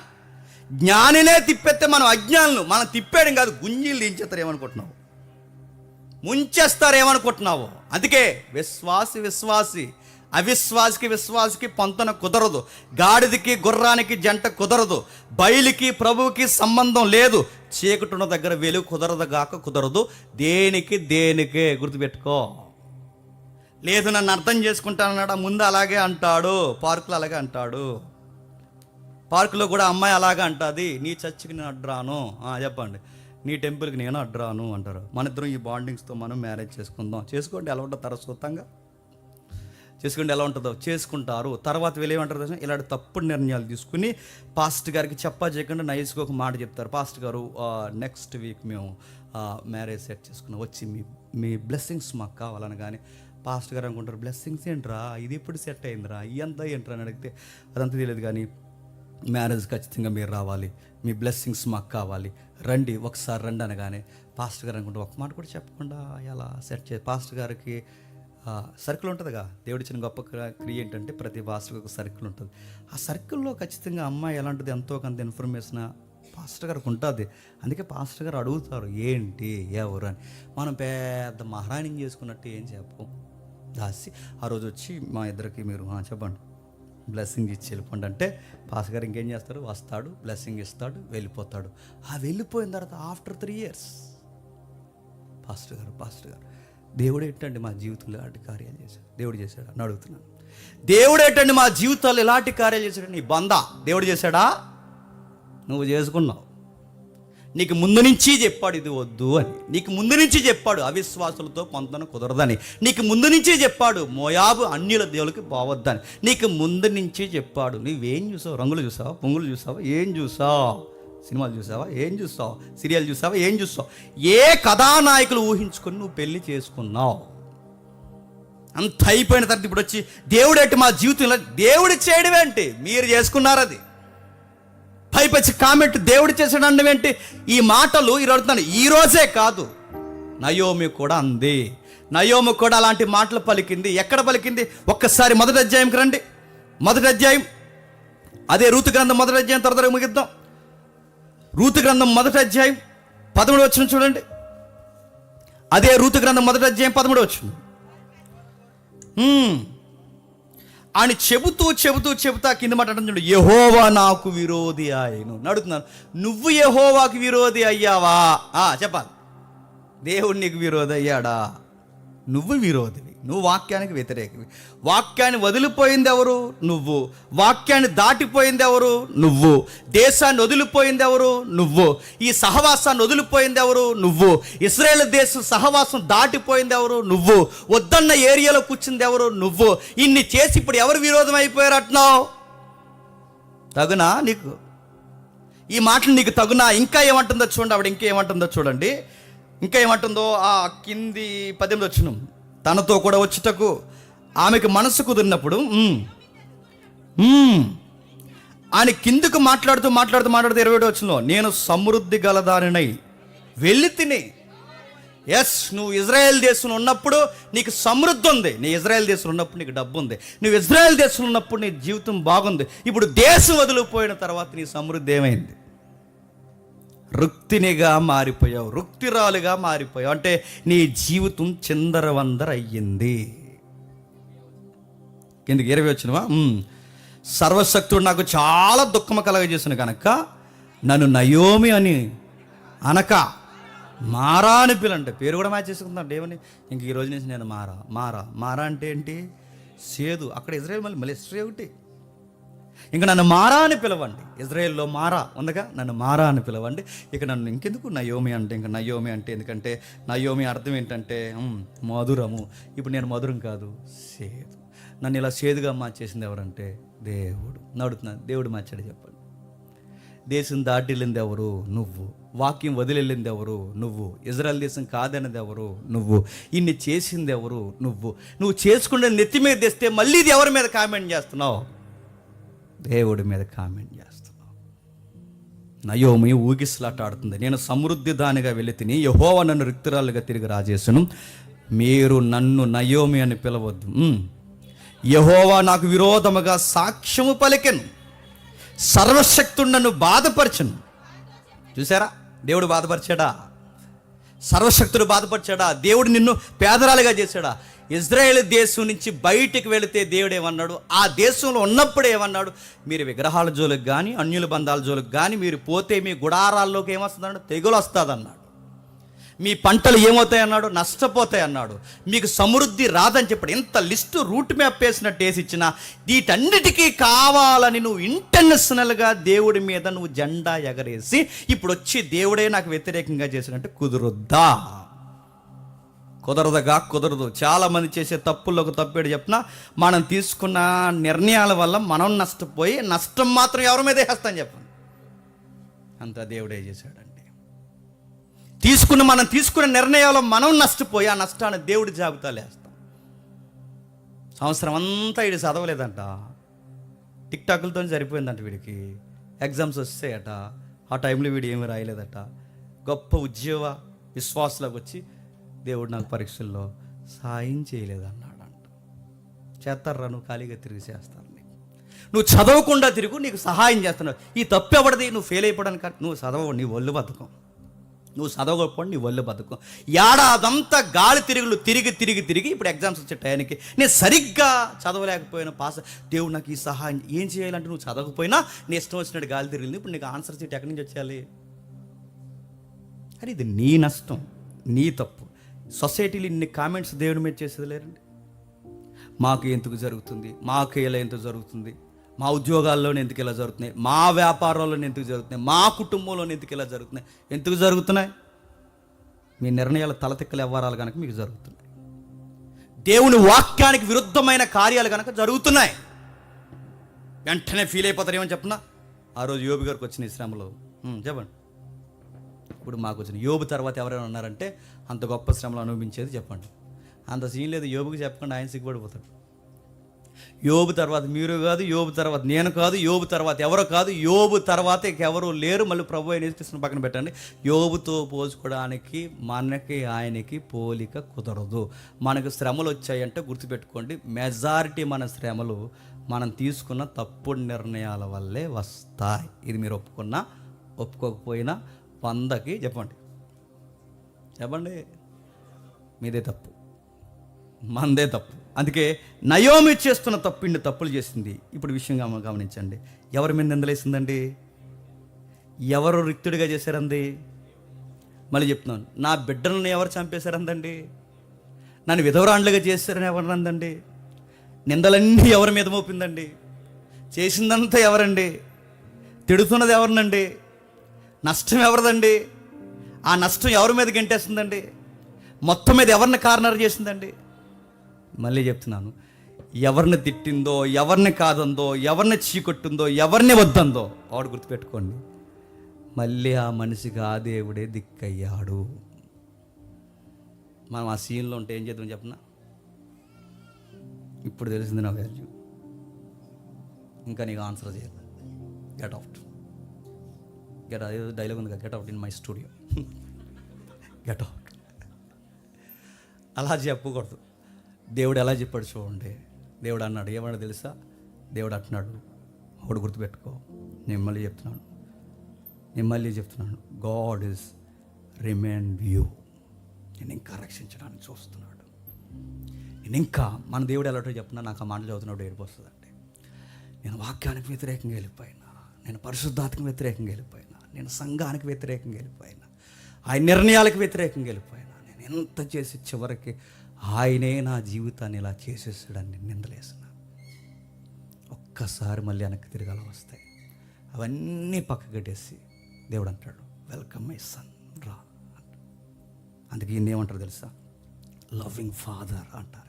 జ్ఞానినే తిప్పేస్తే మనం అజ్ఞానులు. మనం తిప్పేయడం కాదు, గుంజీలు దించేస్తారు ఏమనుకుంటున్నావు, ముంచేస్తారేమనుకుంటున్నావు. అందుకే విశ్వాసి అవిశ్వాసికి పొంతన కుదరదు. గాడిదకి గుర్రానికి జంట కుదరదు. బయలుకి ప్రభువుకి సంబంధం లేదు. చీకటున్న దగ్గర వెలుగు కుదరదు. దేనికే గుర్తుపెట్టుకో. లేదు నన్ను అర్థం చేసుకుంటానన్నాడు, ముందు అలాగే అంటాడు. పార్కులో అలాగే అంటాడు. పార్కులో కూడా అమ్మాయి అలాగే అంటుంది, నీ చర్చికి నేను అడ్రాను. చెప్పండి, నీ టెంపుల్కి నేను అడ్రాను అంటారు. మన ఇద్దరం ఈ బాండింగ్స్తో మనం మ్యారేజ్ చేసుకుందాం. చేసుకోండి, ఎలా ఉంటుందో తరస్వతంగా చేసుకోండి, ఎలా ఉంటుందో చేసుకుంటారు. తర్వాత వీళ్ళేమంటారు? ఇలాంటి తప్పుడు నిర్ణయాలు తీసుకుని పాస్టర్ గారికి చేయకుండా నైస్గా ఒక మాట చెప్తారు. పాస్టర్ గారు నెక్స్ట్ వీక్ మేము మ్యారేజ్ సెట్ చేసుకున్నాం, వచ్చి మీ బ్లెస్సింగ్స్ మాకు కావాలని. కానీ పాస్టర్ గారు అనుకుంటారు, బ్లెస్సింగ్స్ ఏంట్రా, ఇది ఎప్పుడు సెట్ అయిందిరా, ఇదంతా ఏంట్రా అని అడిగితే అదంతా తెలియదు. కానీ మ్యారేజ్ ఖచ్చితంగా మీరు రావాలి, మీ బ్లెస్సింగ్స్ మాకు కావాలి, రండి ఒకసారి రండి అనగానే పాస్టర్ గారు అనుకుంటే ఒక మాట కూడా చెప్పకుండా ఎలా సెట్ పాస్టర్ గారికి సర్కిల్ ఉంటుందిగా. దేవుడి చిన్న గొప్ప క్రియ ఏంటంటే ప్రతి పాస్టర్కి ఒక సర్కిల్ ఉంటుంది. ఆ సర్కిల్లో ఖచ్చితంగా అమ్మాయి ఎలాంటిది ఎంతో కొంత ఇన్ఫర్మేషన్ పాస్టర్ గారికి ఉంటుంది. అందుకే పాస్టర్ గారు అడుగుతారు ఏంటి ఎవరు అని. మనం పెద్ద మహారాణిని చేసుకున్నట్టు ఏం చెప్పం. దాసి ఆ రోజు వచ్చి మా ఇద్దరికి మీరు చెప్పండి బ్లెస్సింగ్ ఇచ్చి వెళ్ళిపోండి అంటే పాస్టర్ గారు ఇంకేం చేస్తారు? వస్తాడు, బ్లెస్సింగ్ ఇస్తాడు, వెళ్ళిపోతాడు. వెళ్ళిపోయిన తర్వాత ఆఫ్టర్ 3 years పాస్టర్ గారు దేవుడు ఏంటండి మా జీవితంలో ఇలాంటి కార్యాలు చేశాడు, దేవుడు చేశాడు అని అడుగుతున్నాను. దేవుడు ఏంటండి మా జీవితాల్లో ఇలాంటి కార్యాలు చేశాడు? నీ బంధ దేవుడు చేశాడా? నువ్వు చేసుకున్నావు. నీకు ముందు నుంచి చెప్పాడు ఇది వద్దు అని. నీకు ముందు నుంచి చెప్పాడు అవిశ్వాసులతో పొందన కుదరదని. నీకు ముందు నుంచి చెప్పాడు మోయాబు అన్యుల దేవులకి పోవద్దని. నీకు ముందు నుంచి చెప్పాడు. నువ్వేం చూసావు? రంగులు చూసావా? పొంగులు చూసావా? ఏం చూసావు? సినిమాలు చూసావా? ఏం చూస్తావు? సీరియల్ చూసావా? ఏం చూస్తావు? ఏ కథానాయకులు ఊహించుకొని నువ్వు పెళ్లి చేసుకున్నావు? అంత అయిపోయిన తర్వాత ఇప్పుడు వచ్చి దేవుడు ఏంటి మా జీవితంలో? దేవుడు చేయడం ఏంటి? మీరు చేసుకున్నారు. అది పైపచ్చి కామెంట్ దేవుడు చేసాడు ఏంటి? ఈ మాటలు ఈరోజు ఈ రోజే కాదు, నయోమి కూడా అంది. నయోమి కూడా అలాంటి మాటలు పలికింది. ఎక్కడ పలికింది? ఒక్కసారి 1వ అధ్యాయంకి రండి. 1వ అధ్యాయం, అదే రూతు గ్రంథం 1వ అధ్యాయం త్వరగా ముగిద్దాం. రూతు గ్రంథం 1వ అధ్యాయం 13వ వచనం చూడండి. అదే రూతు గ్రంథం 1వ అధ్యాయం 13వ వచనం. అని చెబుతా కింద మాట చూడండి. యెహోవా నాకు విరోధి ఆయను. అడుగుతున్నాను, నువ్వు యెహోవాకి విరోధి అయ్యావా? చెప్పాలి. దేవుడు నీకు విరోధి అయ్యాడా? నువ్వు విరోధివి, నువ్వు వాక్యానికి వ్యతిరేకివి. వాక్యాన్ని వదిలిపోయింది ఎవరు? నువ్వు. వాక్యాన్ని దాటిపోయింది ఎవరు? నువ్వు. దేశాన్ని వదిలిపోయింది ఎవరు? నువ్వు. ఈ సహవాసాన్ని వదిలిపోయింది ఎవరు? నువ్వు. ఇశ్రాయేలు దేశం సహవాసం దాటిపోయింది ఎవరు? నువ్వు. వద్దన్న ఏరియాలో కూర్చుంది ఎవరు? నువ్వు. ఇన్ని చేసి ఇప్పుడు ఎవరు విరోధం అయిపోయారు అంటున్నావు? తగునా నీకు? ఈ మాటలు నీకు తగునా? ఇంకా ఏమంటుందో చూడండి. ఆవిడ ఇంకా ఏమంటుందో చూడండి. ఇంకా ఏమంటుందో ఆ కింది 18వ వచనం. తనతో కూడా వచ్చుటకు ఆమెకు మనసు కుదిరినప్పుడు ఆయన కిందకు మాట్లాడుతూ 27వ వచనంలో నేను సమృద్ధి గలదానినై వెళ్ళి తిని. ఎస్, నువ్వు ఇజ్రాయెల్ దేశంలో ఉన్నప్పుడు నీకు సమృద్ధి ఉంది. నీ ఇజ్రాయెల్ దేశంలో ఉన్నప్పుడు నీకు డబ్బు ఉంది. నువ్వు ఇజ్రాయెల్ దేశంలో ఉన్నప్పుడు నీ జీవితం బాగుంది. ఇప్పుడు దేశం వదిలిపోయిన తర్వాత నీ సమృద్ధి ఏమైంది? రుక్తినిగా మారిపోయావు, రుక్తిరాలుగా మారిపోయావు. అంటే నీ జీవితం చిందరవందర అయ్యింది. కిందకి 20 వచ్చినవా? సర్వశక్తుడు నాకు చాలా దుఃఖము కలగజేసిన కనుక నన్ను నయోమి అని అనక మారా అని పిలంటే పేరు కూడా మ్యాచ్ చేసుకుందాం దేవుని. ఇంక ఈ రోజు నుంచి నేను మారా అంటే ఏంటి? సేదు. అక్కడ ఇజ్రాయేల్ మళ్ళీ ఇస్రాయేల్ ఒకటి. ఇంకా నన్ను మారా అని పిలవండి. ఇజ్రాయేల్లో మారా ఉందగా, నన్ను మారా అని పిలవండి. ఇక నన్ను ఇంకెందుకు నయోమి అంటే, ఇంకా నయోమి అంటే ఎందుకంటే నయోమి అర్థం ఏంటంటే మధురము. ఇప్పుడు నేను మధురం కాదు, సేదు. నన్ను ఇలా సేదుగా మార్చేసింది ఎవరంటే దేవుడు. నడుతున్నాను, దేవుడు మార్చాడు. చెప్పండి. దేశం దాటి వెళ్ళింది ఎవరు? నువ్వు. వాక్యం వదిలిళ్ళింది ఎవరు? నువ్వు. ఇజ్రాయెల్ దేశం కాదన్నది ఎవరు? నువ్వు. ఇన్ని చేసింది ఎవరు? నువ్వు చేసుకునే నెత్తి మీద తెస్తే మళ్ళీ ఇది ఎవరి మీద కామెంట్ చేస్తున్నావు? దేవుడి మీద కామెంట్ చేస్తున్నావు. నయోమి ఊగిసలాట ఆడుతుంది. నేను సమృద్ధి దానిగా వెళ్ళి తిని యెహోవా నన్ను రిక్తురాలుగా తిరిగి రాజేసును. మీరు నన్ను నయోమి అని పిలవద్దు. యెహోవా నాకు విరోధముగా సాక్ష్యము పలికెను, సర్వశక్తుడు నన్ను బాధపరచను. చూసారా, దేవుడు బాధపరిచాడా? సర్వశక్తుడు బాధపరిచాడా? దేవుడు నిన్ను పేదరాలుగా చేశాడా? ఇజ్రాయేల్ దేశం నుంచి బయటికి వెళితే దేవుడు ఏమన్నాడు? ఆ దేశంలో ఉన్నప్పుడు ఏమన్నాడు? మీరు విగ్రహాల జోలికి కానీ అన్యుల బంధాల జోలికి కానీ మీరు పోతే మీ గుడారాల్లోకి ఏమొస్తుందన్నాడు? తెగులు వస్తుంది అన్నాడు. మీ పంటలు ఏమవుతాయి అన్నాడు? నష్టపోతాయి అన్నాడు. మీకు సమృద్ధి రాదని చెప్పాడు. ఇంత లిస్టు రూట్ మ్యాప్ వేసినట్టు వేసి ఇచ్చిన వీటన్నిటికీ కావాలని నువ్వు ఇంటర్నేషనల్గా దేవుడి మీద నువ్వు జెండా ఎగరేసి ఇప్పుడు వచ్చి దేవుడే నాకు వ్యతిరేకంగా చేసినట్టు కుదురుద్దా? కుదరదు. చాలామంది చేసే తప్పుల్లో ఒక తప్పేడు చెప్పిన, మనం తీసుకున్న నిర్ణయాల వల్ల మనం నష్టపోయి నష్టం మాత్రం ఎవరి మీద వేస్తాం చెప్పండి. అంతా దేవుడే చేశాడండి. మనం తీసుకున్న నిర్ణయాలు మనం నష్టపోయి ఆ నష్టాన్ని దేవుడి జాబితాలు వేస్తాం. సంవత్సరం అంతా వీడు చదవలేదంట, టిక్టాకులతో సరిపోయిందంట. వీడికి ఎగ్జామ్స్ వస్తాయట, ఆ టైంలో వీడు ఏమీ రాయలేదట. గొప్ప ఉద్యోగ విశ్వాసలోకి వచ్చి దేవుడు నాకు పరీక్షల్లో సాయం చేయలేదన్నాడంట. చేస్తారా? నువ్వు ఖాళీగా తిరిగి చేస్తారు. నువ్వు చదవకుండా తిరుగు, నీకు సహాయం చేస్తున్నావు. ఈ తప్పు ఎవరిది? నువ్వు ఫెయిల్ అయిపోవడానికి. నువ్వు చదవవు, నీ ఒళ్ళు బతకం. నువ్వు చదవకపోవడం నీ ఒళ్ళు బతకం. ఏడాదంతా గాలి తిరిగి ఇప్పుడు ఎగ్జామ్స్ వచ్చే టైంకి నేను సరిగ్గా చదవలేకపోయినా పాస్. దేవుడు నాకు ఈ సహాయం ఏం చేయాలంటే నువ్వు చదవకపోయినా నీ ఇష్టం వచ్చినట్టు గాలి తిరిగింది. ఇప్పుడు నీకు ఆన్సర్ షీట్ ఎక్కడి నుంచి వచ్చేయాలి? అని ఇది నీ నష్టం, నీ తప్పు. సొసైటీలో ఇన్ని కామెంట్స్ దేవుడి మీద చేసేది లేరండి. మాకు ఎందుకు జరుగుతుంది, మాకు ఇలా ఎందుకు జరుగుతుంది, మా ఉద్యోగాల్లోనే ఎందుకు ఇలా జరుగుతున్నాయి, మా వ్యాపారాల్లోనే ఎందుకు జరుగుతున్నాయి, మా కుటుంబంలోనే ఎందుకు ఇలా జరుగుతున్నాయి? ఎందుకు జరుగుతున్నాయి? మీ నిర్ణయాలు తలతిక్కలు వ్యవహారాలు కనుక మీకు జరుగుతున్నాయి. దేవుని వాక్యానికి విరుద్ధమైన కార్యాలు కనుక జరుగుతున్నాయి. వెంటనే ఫీల్ అయిపోతారు. ఏమని చెప్పనా? ఆ రోజు యోబు గారికి వచ్చిన ఈ శ్రమలో చెప్పండి. ఇప్పుడు మాకు వచ్చిన యోబు తర్వాత ఎవరైనా ఉన్నారంటే అంత గొప్ప శ్రమలు అనుభవించేది చెప్పండి. అంత సీన్ లేదు. యోబుకి చెప్పకుండా ఆయన సిగ్గుపడిపోతాడు. యోబు తర్వాత మీరు కాదు, యోబు తర్వాత నేను కాదు, యోబు తర్వాత ఎవరో కాదు, యోబు తర్వాత ఎవరు లేరు. మళ్ళీ ప్రభు అయిన యేసుక్రీస్తుని పక్కన పెట్టండి. యోబుతో పోల్చుకోవడానికి మనకి ఆయనకి పోలిక కుదరదు. మనకు శ్రమలు వచ్చాయంటే గుర్తుపెట్టుకోండి, మెజారిటీ మన శ్రమలు మనం తీసుకున్న తప్పుడు నిర్ణయాల వల్లే వస్తాయి. ఇది మీరు ఒప్పుకున్నా ఒప్పుకోకపోయినా 100కి చెప్పండి మీదే తప్పు, మందే తప్పు. అందుకే నయోమి చేస్తున్న తప్పు ఇన్ని తప్పులు చేసింది. ఇప్పుడు విషయం గమనించండి. ఎవరి మీద నిందలేసిందండి? ఎవరు రిక్తుడిగా చేశారంది? మళ్ళీ చెప్తున్నాను, నా బిడ్డలను ఎవరు చంపేశారందండి? నన్ను విధవరాండ్లుగా చేశారని ఎవరినందండి? నిందలన్నీ ఎవరి మీద మోపిందండి? చేసిందంతా ఎవరండి? తిడుతున్నది ఎవరినండి? నష్టం ఎవరిదండి? ఆ నష్టం ఎవరి మీద గెంటేస్తుందండి? మొత్తం మీద ఎవరిని కార్నర్ చేసిందండి? మళ్ళీ చెప్తున్నాను, ఎవరిని తిట్టిందో, ఎవరిని కాదందో, ఎవరిని చీకొట్టిందో, ఎవరిని వద్దందో వాడు గుర్తుపెట్టుకోండి, మళ్ళీ ఆ మనిషికి ఆ దేవుడే దిక్కయ్యాడు. మనం ఆ సీన్లో ఉంటే ఏం చేద్దాం చెప్పనా? ఇప్పుడు తెలిసింది నా వాల్యూ, ఇంకా నీకు ఆన్సర్ చేయాలి. Get out. డైలాగ్ ఉంది కదా, get out in my studio. Get out. అలా చెప్పకూడదు. దేవుడు ఎలా చెప్పాడు చూడండి. దేవుడు అన్నాడు, ఏమన్నా తెలుసా? దేవుడు అంటున్నాడు, ఒకటి గుర్తుపెట్టుకో, నేను మళ్ళీ చెప్తున్నాను, నేను మళ్ళీ చెప్తున్నాను, గాడ్ ఈజ్ రిమైన్ యూ. నేను ఇంకా రక్షించడానికి చూస్తున్నాడు. నేను ఇంకా మన దేవుడు ఎలాంటో చెప్పినా నాకు ఆ మాటలు చదువుతున్నాడు ఏడుపు వస్తుందండి. నేను వాక్యానికి వ్యతిరేకంగా వెళ్ళిపోయినా, నేను పరిశుద్ధాత్మకు వ్యతిరేకంగా వెళ్ళిపోయినా, నేను సంఘానికి వ్యతిరేకంగా వెళ్ళిపోయినా, ఆయన నిర్ణయాలకు వ్యతిరేకంగా వెళ్ళిపోయినా, నేను ఎంత చేసి చివరికి ఆయనే నా జీవితాన్ని ఇలా చేసేసాడని నేను నిందలేసిన. ఒక్కసారి మళ్ళీ వెనక్కి తిరగాల వస్తాయి. అవన్నీ పక్కగట్టేసి దేవుడు అంటాడు, వెల్కమ్ మై సన్, రా. అందుకే ఈయన ఏమంటారు తెలుసా? లవింగ్ ఫాదర్ అంటారు.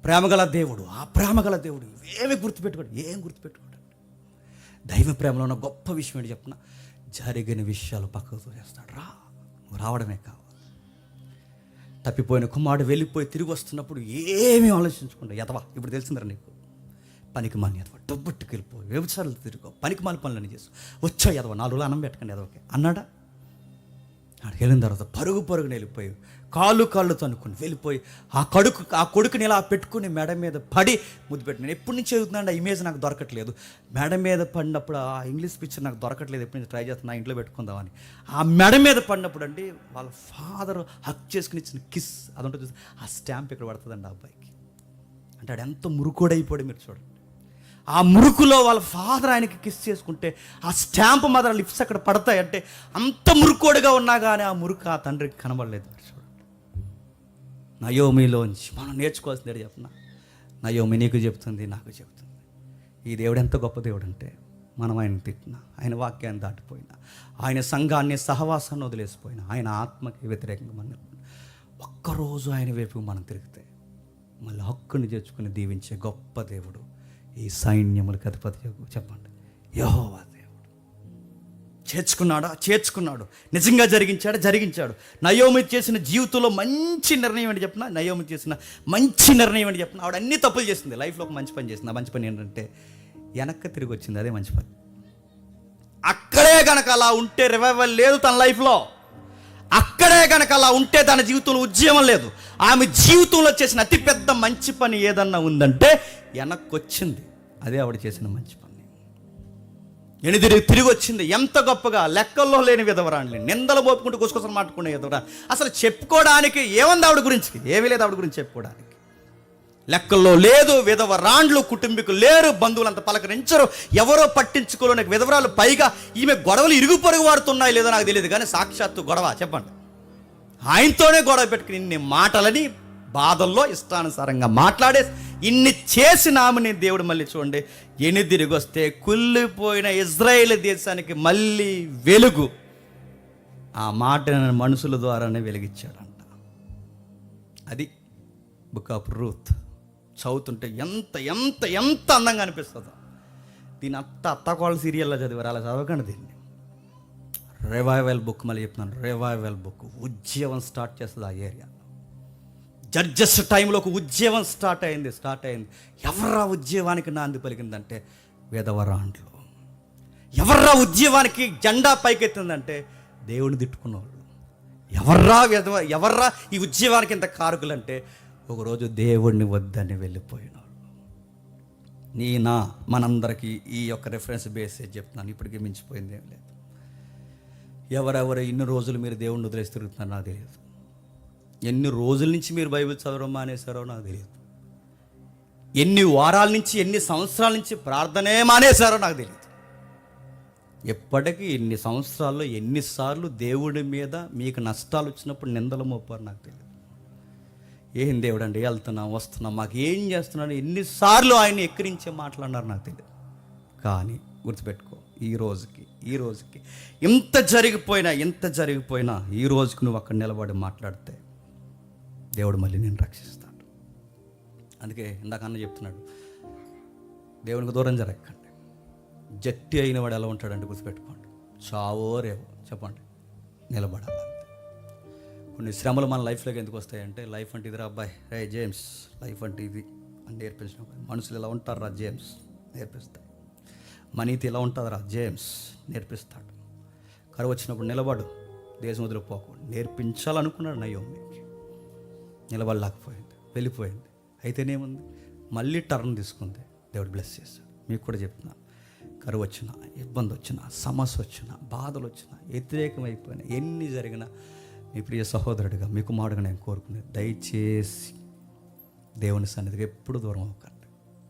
ప్రేమగల దేవుడు. ఆ ప్రేమగల దేవుడు ఏమి గుర్తుపెట్టుకోడు, ఏం గుర్తుపెట్టుకోడు. దైవ ప్రేమలో ఉన్న గొప్ప విషయం ఏంటి చెప్పిన, జరిగిన విషయాలు పక్కకు చేస్తాడు. రా, నువ్వు రావడమే కావాలి. తప్పిపోయిన కుమారుడు వెళ్ళిపోయి తిరిగి వస్తున్నప్పుడు ఏమీ ఆలోచించకుండా, ఎదవా ఇప్పుడు తెలిసిందరా నీకు, పనికి మాని ఎదవా, డబ్బుట్టుకు వెళ్ళిపోయి వ్యవసాయాలు తిరిగో, పనికి మాలి పనులని చేసు, వచ్చా ఎదవా, 4 రోజులు అన్నం పెట్టకండి ఎదవకే అన్నాడా? అక్కడికి వెళ్ళిన తర్వాత పరుగుని వెళ్ళిపోయి కాళ్ళు తనుకుని వెళ్ళిపోయి ఆ కొడుకుని ఇలా పెట్టుకుని మెడ మీద పడి ముద్దు పెట్టి, నేను ఎప్పటి నుంచి చదువుతున్నాను, ఆ ఇమేజ్ నాకు దొరకట్లేదు. మెడ మీద పడినప్పుడు ఆ ఇంగ్లీష్ పిక్చర్ నాకు దొరకట్లేదు, ఎప్పటి నుంచి ట్రై చేస్తున్నా ఇంట్లో పెట్టుకుందామని. ఆ మెడ మీద పడినప్పుడు అండి వాళ్ళ ఫాదర్ హక్ చేసుకుని ఇచ్చిన కిస్ అది ఉంటుంది చూసి, ఆ స్టాంప్ ఇక్కడ పడుతుందండి ఆ అబ్బాయికి. అంటే ఆడు ఎంత మురుకోడైపోయాడు మీరు చూడండి. ఆ మురుకులో వాళ్ళ ఫాదర్ ఆయనకి కిస్ చేసుకుంటే ఆ స్టాంప్ మాత్రం లిప్స్ అక్కడ పడతాయి. అంటే అంత మురుకోడుగా ఉన్నా కానీ ఆ మురుకు ఆ తండ్రికి కనబడలేదు. చూడండి, నయోమిలోంచి మనం నేర్చుకోవాల్సింది చెప్పిన, నయోమి నీకు చెప్తుంది, నాకు చెప్తుంది, ఈ దేవుడు ఎంత గొప్ప దేవుడు అంటే, మనం ఆయన తిట్టినా, ఆయన వాక్యాన్ని దాటిపోయినా, ఆయన సంఘాన్ని సహవాసాన్ని వదిలేసిపోయినా, ఆయన ఆత్మకి వ్యతిరేకంగా మనం ఒక్కరోజు ఆయన వైపు మనం తిరిగితే మళ్ళీ హక్కుని చేర్చుకుని దీవించే గొప్ప దేవుడు ఈ సైన్యములకు అధిపతి. చెప్పండి, యెహోవా దేవుడు. చేర్చుకున్నాడు, నిజంగా జరిగించాడు. నయోమి చేసిన జీవితంలో మంచి నిర్ణయం ఏంటి చెప్పిన, నయోమి చేసిన మంచి నిర్ణయం ఏంటి చెప్పిన, ఆవిడ అన్ని తప్పులు చేసింది, లైఫ్లో ఒక మంచి పని చేసింది. ఆ మంచి పని ఏంటంటే వెనక్కి తిరిగి వచ్చింది, అదే మంచి పని. అక్కడే కనుక అలా ఉంటే రివైవల్ లేదు తన లైఫ్లో. అక్కడే కనుక అలా ఉంటే తన జీవితంలో ఉద్యమం లేదు. ఆమె జీవితంలో చేసిన అతిపెద్ద మంచి పని ఏదన్నా ఉందంటే వెనక్కి వచ్చింది, అదే ఆవిడ చేసిన మంచి పని. తిరిగి వచ్చింది. ఎంత గొప్పగా, లెక్కల్లో లేని విధవరాండ్ని నిందలు మోపుకుంటూ గుసగుసలు మాట్లాడుకునే విధవరా. అసలు చెప్పుకోవడానికి ఏముంది ఆవిడ గురించి? ఏమీ లేదు ఆవిడ గురించి చెప్పుకోవడానికి. లెక్కల్లో లేదు, విధవరాండ్లు కుటుంబీకులు లేరు, బంధువులంతా పలకరించరు, ఎవరో పట్టించుకోలేని విధవరాలు. పైగా ఈమె గొడవలు ఇరుగు పొరుగు వాడుతున్నాయి లేదో నాకు తెలియదు, కానీ సాక్షాత్తు గొడవ. చెప్పండి, ఆయనతోనే గొడవ పెట్టుకుని ఇన్ని మాటలని బాధల్లో ఇష్టానుసారంగా మాట్లాడే ఇన్ని చేసిన ఆమెని దేవుడు మళ్ళీ చూడండి తిరిగి వస్తే కుళ్ళిపోయిన ఇజ్రాయేల్ దేశానికి మళ్ళీ వెలుగు ఆ మాట మనుషుల ద్వారానే వెలిగించాడంట. అది బుక్ ఆఫ్ రూత్. చదువుతుంటే ఎంత ఎంత ఎంత అందంగా అనిపిస్తుందో. దీని అత్తకోళ్ళ సీరియల్లో చదివారు, అలా చదవకండి దీన్ని. రివైవల్ బుక్, మళ్ళీ చెప్తున్నాను, రివైవల్ బుక్. ఉద్యమం స్టార్ట్ చేస్తుంది ఆ ఏరియాలో. జడ్జెస్ టైంలో ఒక ఉద్యమం స్టార్ట్ అయింది. ఎవర్రా ఉద్యమానికి నాంది పలికిందంటే విధవరాండ్లు. ఎవర్రా ఉద్యమానికి జెండా పైకెత్తిందంటే దేవుని తిట్టుకున్న వాళ్ళు. ఎవర్రా ఈ ఉద్యమానికి ఇంత కారకులంటే ఒకరోజు దేవుడిని వద్దని వెళ్ళిపోయిన వాళ్ళు. మనందరికీ ఈ యొక్క రెఫరెన్స్ బేస్ చెప్తున్నాను, ఇప్పటికీ మించిపోయింది ఏం లేదు. ఎవరెవరు ఇన్ని రోజులు మీరు దేవుడిని వదిలేసి తిరుగుతున్నారో నాకు తెలియదు. ఎన్ని రోజుల నుంచి మీరు బైబిల్ చదవడం మానేశారో నాకు తెలియదు. ఎన్ని వారాల నుంచి, ఎన్ని సంవత్సరాల నుంచి ప్రార్థనే మానేశారో నాకు తెలియదు. ఎప్పటికీ ఎన్ని సంవత్సరాల్లో ఎన్నిసార్లు దేవుడి మీద మీకు నష్టాలు వచ్చినప్పుడు నిందలు మోపారు నాకు తెలియదు. ఏం దేవుడు అండి, వెళ్తున్నాం వస్తున్నాం మాకు ఏం చేస్తున్నాడు, ఎన్నిసార్లు ఆయన ఎక్కిరించే మాట్లాడినారు నాకు తెలియదు. కానీ గుర్తుపెట్టుకో, ఈ రోజుకి ఇంత జరిగిపోయినా ఈ రోజుకి నువ్వు అక్కడ నిలబడి మాట్లాడితే దేవుడు మళ్ళీ నేను రక్షిస్తాడు. అందుకే ఇందాకన్నా చెప్తున్నాడు, దేవునికి దూరం జరగకండి. జట్టి అయిన వాడు ఎలా ఉంటాడంటే గుర్తుపెట్టుకోండి, చావో రేవో చెప్పండి, నిలబడాలి. కొన్ని శ్రమలు మన లైఫ్లోకి ఎందుకు వస్తాయంటే, లైఫ్ అంటే ఇదిరా అబ్బాయి, రే జేమ్స్, లైఫ్ అంటే ఇది అని నేర్పించినప్పుడు, మనుషులు ఇలా ఉంటారు రా జేమ్స్ నేర్పిస్తాయి. మనీతి ఇలా ఉంటుంది రా జేమ్స్ నేర్పిస్తాడు. కరువు వచ్చినప్పుడు నిలబడు, దేశం వదిలిపోకు నేర్పించాలనుకున్నాడు నయోమికి. నిలబడలేకపోయింది, వెళ్ళిపోయింది. అయితేనేముంది, మళ్ళీ టర్న్ తీసుకుంది, దేవుడు బ్లెస్ చేశాడు. మీకు కూడా చెప్తున్నాను, కరువు వచ్చినా, ఇబ్బంది వచ్చినా, సమస్య వచ్చినా, బాధలు వచ్చినా, వ్యతిరేకమైపోయినా, ఎన్ని జరిగినా మీ ప్రియ సహోదరుడిగా, మీ కుమారుడిగా నేను కోరుకునేది, దయచేసి దేవుని సన్నిధికి ఎప్పుడు దూరం అవ్వకండి.